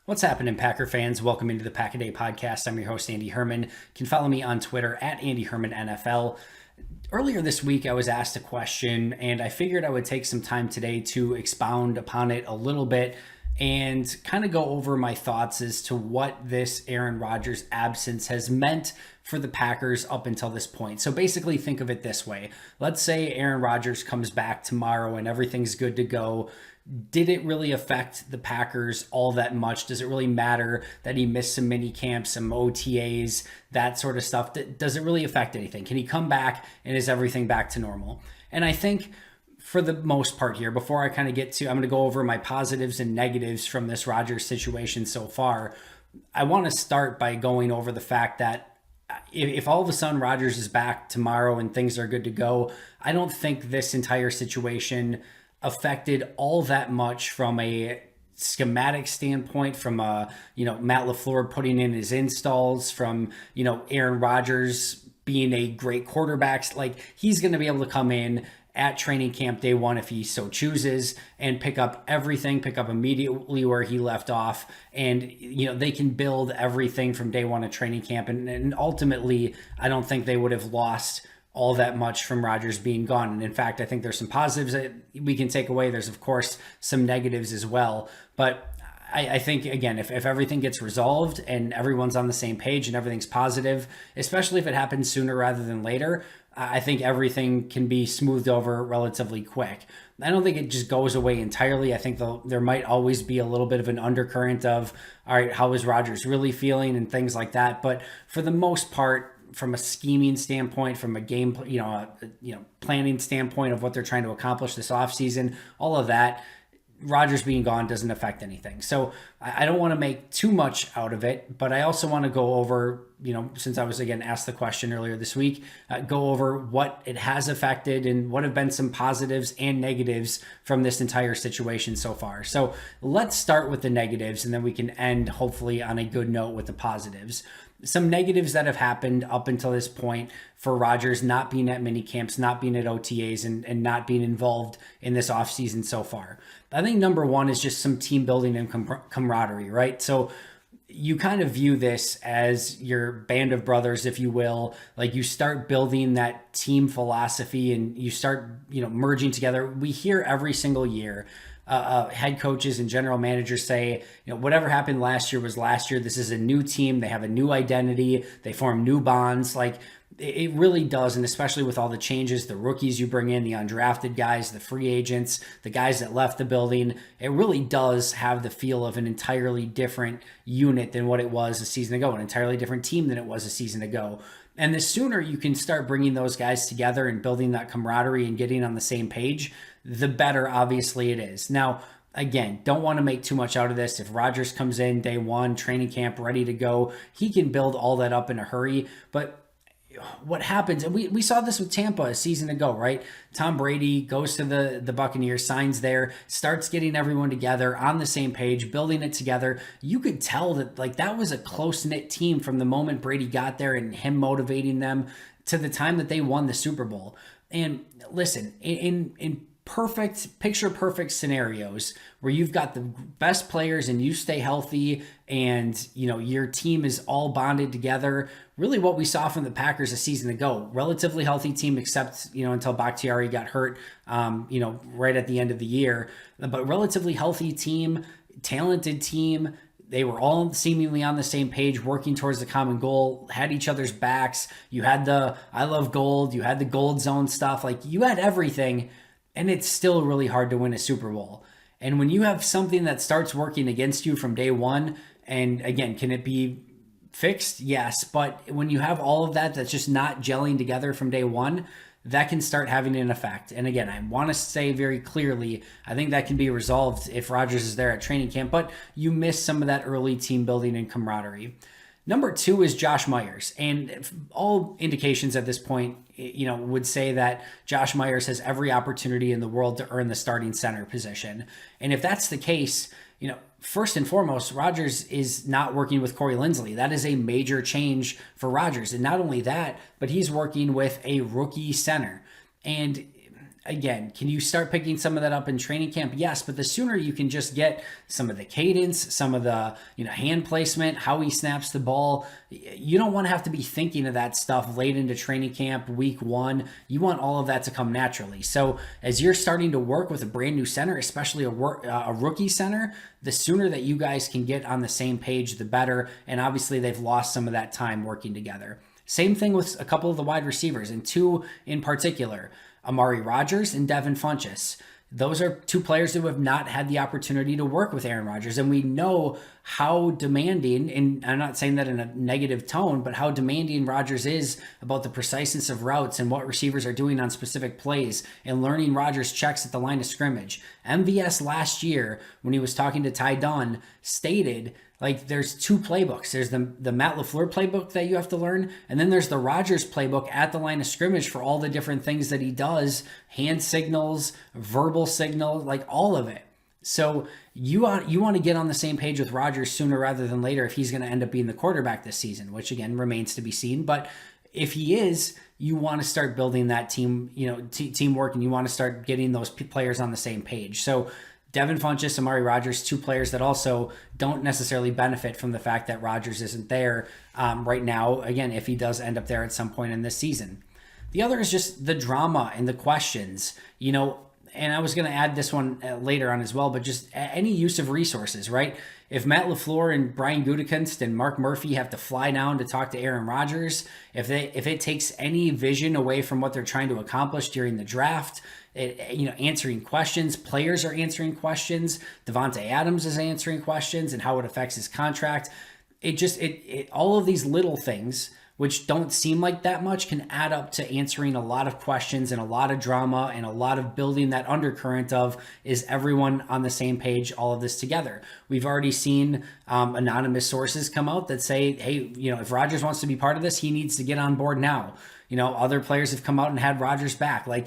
What's happening, Packer fans? Welcome into the Pack a Day podcast. I'm your host, Andy Herman. You can follow me on Twitter at Andy Herman NFL. Earlier this week, I was asked a question, and I figured I would take some time today to expound upon it a little bit and kind of go over my thoughts as to what this Aaron Rodgers absence has meant for the Packers up until this point. So basically, think of it this way. Let's say Aaron Rodgers comes back tomorrow and everything's good to go. Did it really affect the Packers all that much? Does it really matter that he missed some mini camps, some OTAs, that sort of stuff? Does it really affect anything? Can he come back and is everything back to normal? And I think for the most part here, before I kind of get to, I'm going to go over my positives and negatives from this Rodgers situation so far. I want to start by going over the fact that if all of a sudden Rodgers is back tomorrow and things are good to go, I don't think this entire situation affected all that much from a schematic standpoint, from Matt LaFleur putting in his installs, from Aaron Rodgers being a great quarterback. Like, he's going to be able to come in at training camp day one if he so chooses and pick up immediately where he left off, and they can build everything from day one of training camp, and ultimately I don't think they would have lost all that much from Rodgers being gone. And in fact, I think there's some positives that we can take away. There's, of course, some negatives as well. But I think, again, if everything gets resolved and everyone's on the same page and everything's positive, especially if it happens sooner rather than later, I think everything can be smoothed over relatively quick. I don't think it just goes away entirely. I think there might always be a little bit of an undercurrent of, all right, how is Rodgers really feeling and things like that. But for the most part, from a scheming standpoint, from a game, planning standpoint of what they're trying to accomplish this offseason, all of that, Rodgers being gone doesn't affect anything. So I don't want to make too much out of it, but I also want to go over, since I was again asked the question earlier this week, go over what it has affected and what have been some positives and negatives from this entire situation so far. So let's start with the negatives, and then we can end hopefully on a good note with the positives. Some negatives that have happened up until this point for Rodgers not being at minicamps, not being at OTAs, and not being involved in this offseason so far. I think number one is just some team building and camaraderie, right? So you kind of view this as your band of brothers, if you will. Like, you start building that team philosophy and you start, merging together. We hear every single year head coaches and general managers say, whatever happened last year was last year. This is a new team. They have a new identity. They form new bonds. Like, it really does. And especially with all the changes, the rookies you bring in, the undrafted guys, the free agents, the guys that left the building, it really does have the feel of an entirely different unit than what it was a season ago, an entirely different team than it was a season ago. And the sooner you can start bringing those guys together and building that camaraderie and getting on the same page, the better, obviously, it is. Now, again, don't want to make too much out of this. If Rodgers comes in day one, training camp, ready to go, he can build all that up in a hurry. But what happens, and we saw this with Tampa a season ago, right? Tom Brady goes to the Buccaneers, signs there, starts getting everyone together on the same page, building it together. You could tell that that was a close-knit team from the moment Brady got there and him motivating them to the time that they won the Super Bowl. And listen, in picture perfect scenarios where you've got the best players and you stay healthy and your team is all bonded together, really what we saw from the Packers a season ago, relatively healthy team except until Bakhtiari got hurt right at the end of the year, but relatively healthy team, talented team. They were all seemingly on the same page, working towards the common goal, had each other's backs. You had the I love gold, you had the gold zone stuff, like you had everything. And it's still really hard to win a Super Bowl. And when you have something that starts working against you from day one, and again, can it be fixed? Yes. But when you have all of that that's just not gelling together from day one, that can start having an effect. And again, I want to say very clearly, I think that can be resolved if Rodgers is there at training camp, but you miss some of that early team building and camaraderie. Number two is Josh Myers. And all indications at this point, would say that Josh Myers has every opportunity in the world to earn the starting center position. And if that's the case, first and foremost, Rodgers is not working with Corey Linsley. That is a major change for Rodgers. And not only that, but he's working with a rookie center. And again, can you start picking some of that up in training camp? Yes, but the sooner you can just get some of the cadence, some of the hand placement, how he snaps the ball, you don't want to have to be thinking of that stuff late into training camp, week one. You want all of that to come naturally. So as you're starting to work with a brand new center, especially a rookie center, the sooner that you guys can get on the same page, the better. And obviously they've lost some of that time working together. Same thing with a couple of the wide receivers, and two in particular, Aaron Rodgers and Devin Funchess. Those are two players who have not had the opportunity to work with Aaron Rodgers. And we know how demanding, and I'm not saying that in a negative tone, but how demanding Rodgers is about the preciseness of routes and what receivers are doing on specific plays and learning Rodgers checks at the line of scrimmage. MVS last year, when he was talking to Ty Dunn, stated like there's two playbooks. There's the Matt LaFleur playbook that you have to learn, and then there's the Rodgers playbook at the line of scrimmage for all the different things that he does, hand signals, verbal signals, like all of it. So you want to get on the same page with Rodgers sooner rather than later if he's going to end up being the quarterback this season, which again remains to be seen. But if he is, you want to start building that team, teamwork, and you want to start getting those players on the same page. So Devin Funchess, Amari Rodgers, two players that also don't necessarily benefit from the fact that Rodgers isn't there right now, again, if he does end up there at some point in this season. The other is just the drama and the questions, and I was going to add this one later on as well, but just any use of resources, right? If Matt LaFleur and Brian Gutekunst and Mark Murphy have to fly down to talk to Aaron Rodgers, if it takes any vision away from what they're trying to accomplish during the draft, answering questions, players are answering questions, Davante Adams is answering questions and how it affects his contract. All of these little things, which don't seem like that much, can add up to answering a lot of questions and a lot of drama and a lot of building that undercurrent of, is everyone on the same page, all of this together. We've already seen anonymous sources come out that say, hey, if Rodgers wants to be part of this, he needs to get on board now. Other players have come out and had Rodgers back. Like,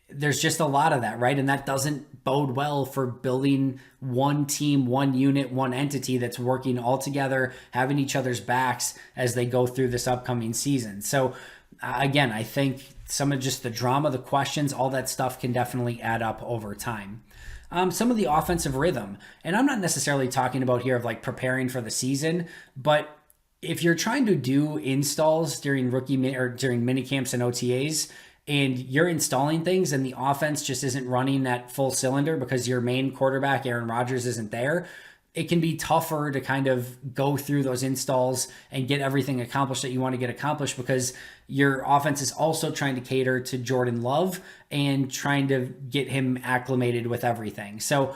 there's just a lot of that, right? And that doesn't bode well for building one team, one unit, one entity that's working all together, having each other's backs as they go through this upcoming season. So again, I think some of just the drama, the questions, all that stuff can definitely add up over time. Some of the offensive rhythm, and I'm not necessarily talking about here of like preparing for the season, but if you're trying to do installs during during minicamps and OTAs, and you're installing things and the offense just isn't running at full cylinder because your main quarterback, Aaron Rodgers, isn't there, it can be tougher to kind of go through those installs and get everything accomplished that you want to get accomplished, because your offense is also trying to cater to Jordan Love and trying to get him acclimated with everything. So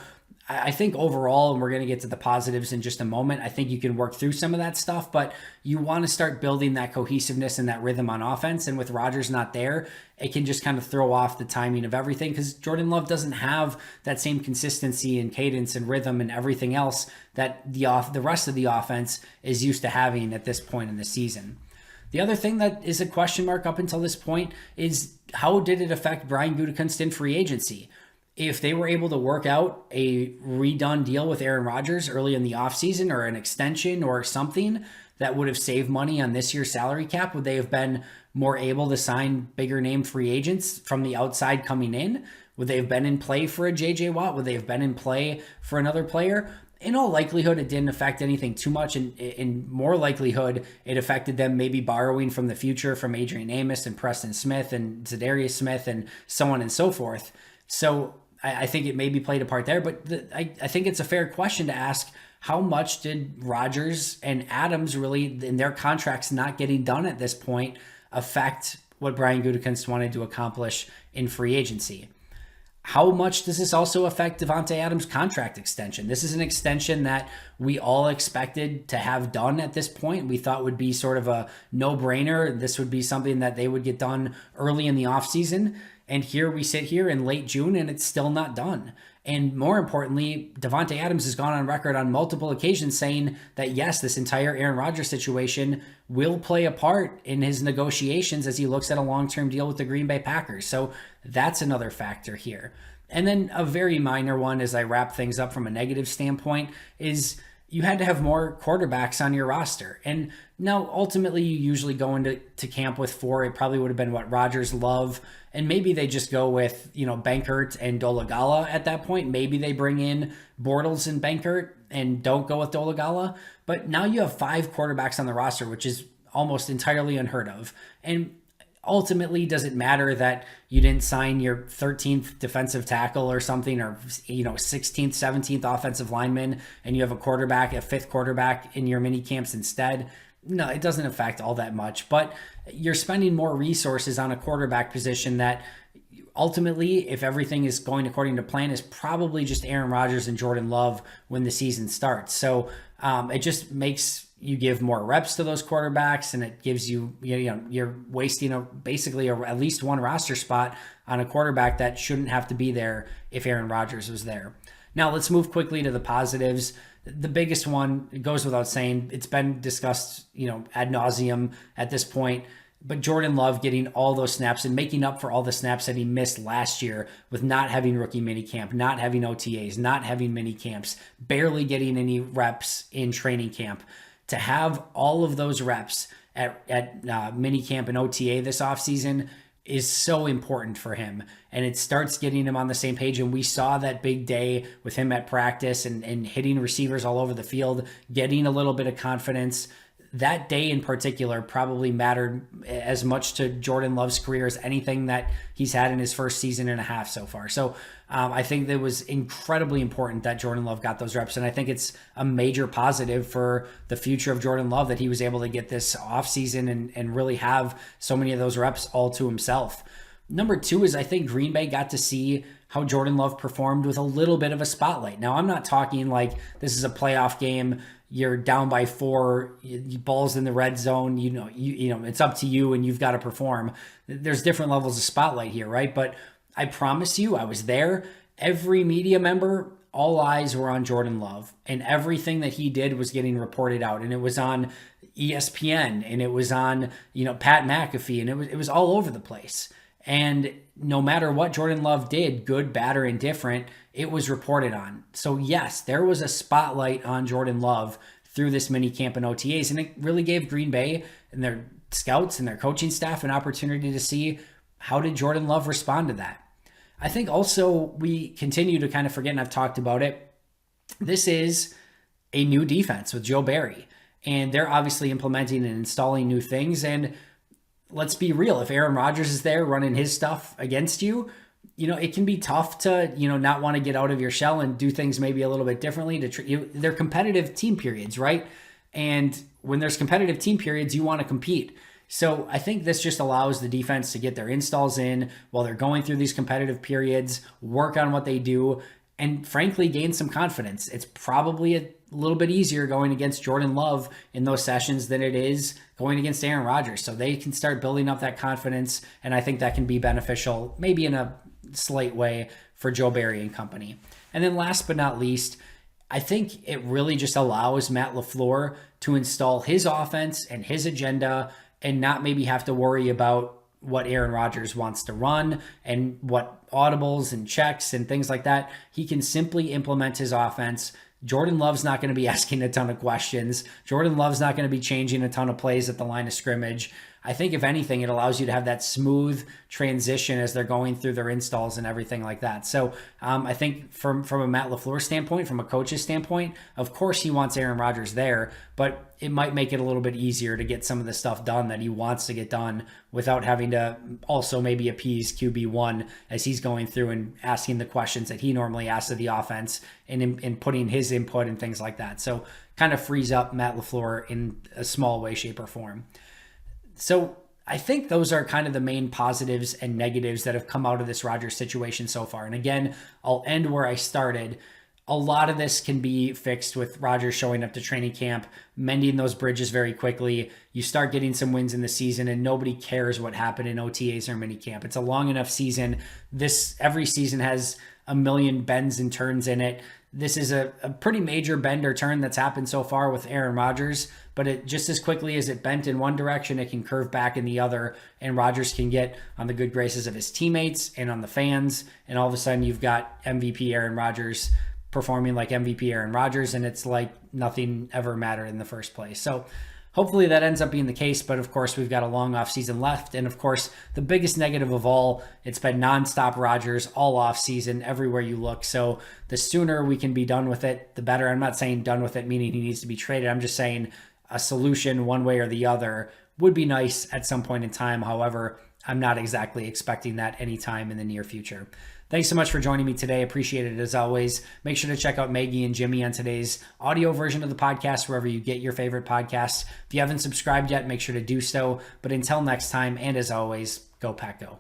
I think overall, and we're going to get to the positives in just a moment, I think you can work through some of that stuff, but you want to start building that cohesiveness and that rhythm on offense. And with Rodgers not there, it can just kind of throw off the timing of everything, because Jordan Love doesn't have that same consistency and cadence and rhythm and everything else that the rest of the offense is used to having at this point in the season. The other thing that is a question mark up until this point is, how did it affect Brian Gutekunst in free agency? If they were able to work out a redone deal with Aaron Rodgers early in the offseason, or an extension or something that would have saved money on this year's salary cap, would they have been more able to sign bigger name free agents from the outside coming in? Would they have been in play for a JJ Watt? Would they have been in play for another player? In all likelihood, it didn't affect anything too much. And in more likelihood, it affected them maybe borrowing from the future from Adrian Amos and Preston Smith and Zadarius Smith and so on and so forth. So I think it maybe played a part there, but I think it's a fair question to ask, how much did Rodgers and Adams really, in their contracts not getting done at this point, affect what Brian Gutekunst wanted to accomplish in free agency? How much does this also affect Davante Adams' contract extension? This is an extension that we all expected to have done at this point. We thought would be sort of a no-brainer. This would be something that they would get done early in the offseason. And here we sit here in late June and it's still not done. And more importantly, Davante Adams has gone on record on multiple occasions saying that, yes, this entire Aaron Rodgers situation will play a part in his negotiations as he looks at a long-term deal with the Green Bay Packers. So that's another factor here. And then a very minor one, as I wrap things up from a negative standpoint, is you had to have more quarterbacks on your roster. And now ultimately you usually go into camp with 4. It probably would have been what Rodgers, Love, and maybe they just go with, Benkert and Dolagala at that point. Maybe they bring in Bortles and Benkert and don't go with Dolagala. But now you have 5 quarterbacks on the roster, which is almost entirely unheard of. And ultimately, does it matter that you didn't sign your 13th defensive tackle or something, or 16th, 17th offensive lineman, and you have a 5th quarterback in your mini camps instead? No, it doesn't affect all that much, but you're spending more resources on a quarterback position that ultimately, if everything is going according to plan, is probably just Aaron Rodgers and Jordan Love when the season starts. So it just makes you give more reps to those quarterbacks, and it gives you're wasting basically at least one roster spot on a quarterback that shouldn't have to be there if Aaron Rodgers was there. Now let's move quickly to the positives. The biggest one, it goes without saying, it's been discussed, ad nauseum at this point, but Jordan Love getting all those snaps and making up for all the snaps that he missed last year with not having rookie minicamp, not having OTAs, not having minicamps, barely getting any reps in training camp. To have all of those reps at minicamp and OTA this offseason is so important for him. And it starts getting him on the same page. And we saw that big day with him at practice and hitting receivers all over the field, getting a little bit of confidence. That day in particular probably mattered as much to Jordan Love's career as anything that he's had in his first season and a half so far. So I think that was incredibly important that Jordan Love got those reps. And I think it's a major positive for the future of Jordan Love that he was able to get this offseason and really have so many of those reps all to himself. Number 2 is I think Green Bay got to see how Jordan Love performed with a little bit of a spotlight. Now, I'm not talking like this is a playoff game, you're down by 4, balls in the red zone, it's up to you and you've got to perform. There's different levels of spotlight here, right? But I promise you, I was there. Every media member, all eyes were on Jordan Love, and everything that he did was getting reported out, and it was on ESPN, and it was on, Pat McAfee, and it was all over the place. And no matter what Jordan Love did, good, bad, or indifferent, it was reported on. So yes, there was a spotlight on Jordan Love through this mini camp and OTAs, and it really gave Green Bay and their scouts and their coaching staff an opportunity to see how did Jordan Love respond to that. I think also we continue to kind of forget, and I've talked about it, this is a new defense with Joe Barry, and they're obviously implementing and installing new things. And let's be real, if Aaron Rodgers is there running his stuff against you, it can be tough to, not want to get out of your shell and do things maybe a little bit differently. They're competitive team periods, right? And when there's competitive team periods, you want to compete. So I think this just allows the defense to get their installs in while they're going through these competitive periods, work on what they do, and frankly, gain some confidence. It's probably a little bit easier going against Jordan Love in those sessions than it is going against Aaron Rodgers. So they can start building up that confidence, and I think that can be beneficial, maybe in a slight way, for Joe Barry and company. And then last but not least, I think it really just allows Matt LaFleur to install his offense and his agenda and not maybe have to worry about what Aaron Rodgers wants to run and what audibles and checks and things like that. He can simply implement his offense. Jordan Love's not going to be asking a ton of questions. Jordan Love's not going to be changing a ton of plays at the line of scrimmage. I think if anything, it allows you to have that smooth transition as they're going through their installs and everything like that. So I think from a Matt LaFleur standpoint, from a coach's standpoint, of course he wants Aaron Rodgers there, but it might make it a little bit easier to get some of the stuff done that he wants to get done without having to also maybe appease QB1 as he's going through and asking the questions that he normally asks of the offense and putting his input and things like that. So kind of frees up Matt LaFleur in a small way, shape, or form. So I think those are kind of the main positives and negatives that have come out of this Rodgers situation so far. And again, I'll end where I started. A lot of this can be fixed with Rodgers showing up to training camp, mending those bridges very quickly. You start getting some wins in the season and nobody cares what happened in OTAs or minicamp. It's a long enough season. Every season has a million bends and turns in it. This is a pretty major bend or turn that's happened so far with Aaron Rodgers, but it just as quickly as it bent in one direction, it can curve back in the other, and Rodgers can get on the good graces of his teammates and on the fans, and all of a sudden you've got MVP Aaron Rodgers performing like MVP Aaron Rodgers, and it's like nothing ever mattered in the first place. So hopefully that ends up being the case, but of course we've got a long off season left. And of course, the biggest negative of all, it's been nonstop Rodgers all off season, everywhere you look. So the sooner we can be done with it, the better. I'm not saying done with it meaning he needs to be traded. I'm just saying a solution one way or the other would be nice at some point in time. However, I'm not exactly expecting that anytime in the near future. Thanks so much for joining me today. Appreciate it as always. Make sure to check out Maggie and Jimmy on today's audio version of the podcast, wherever you get your favorite podcasts. If you haven't subscribed yet, make sure to do so. But until next time, and as always, go Pack Go.